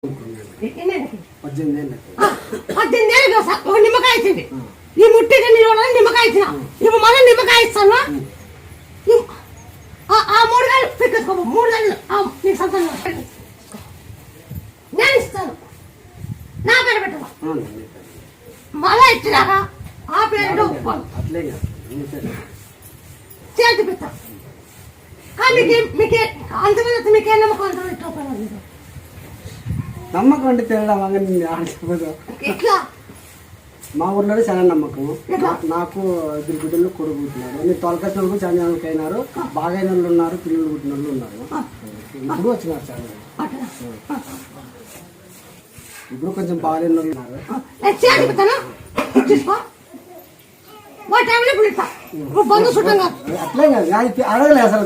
ఒక నిమ్మకాయ ఇచ్చింది. ఈ ముట్టి నిమ్మకాయ ఇచ్చిన ఇప్పుడు మళ్ళీ నిమ్మకాయ ఇస్తాను. ఆ 3 కాయలు పిక్కేసుకో. 3 కాయలు నీకు సంతానం నేను ఇస్తాను. నా పేరు పెట్టవా మళ్ళా ఇచ్చినాక ఆ పేరు చేతి పెడతా. కానీ మీకే అంతమంది మీకే నమ్మకం అంత నమ్మకం అంటే తినడం ఇట్లా మా ఊర్లో చాలా నమ్మకం. నాకు 2 బిడ్డలు కొడుకు పుట్టినారు. నేను తొలకట్టిన వాళ్ళు చాలా జనాలకు అయినారు. బాగా అయిన వాళ్ళు ఉన్నారు, పిల్లలు పుట్టిన వాళ్ళు ఉన్నారు. ఇప్పుడు వచ్చినారు చాలా. ఇప్పుడు కొంచెం బాగాలేని వాళ్ళు ఉన్నారు. అట్లే కాదు అడగలే అసలు.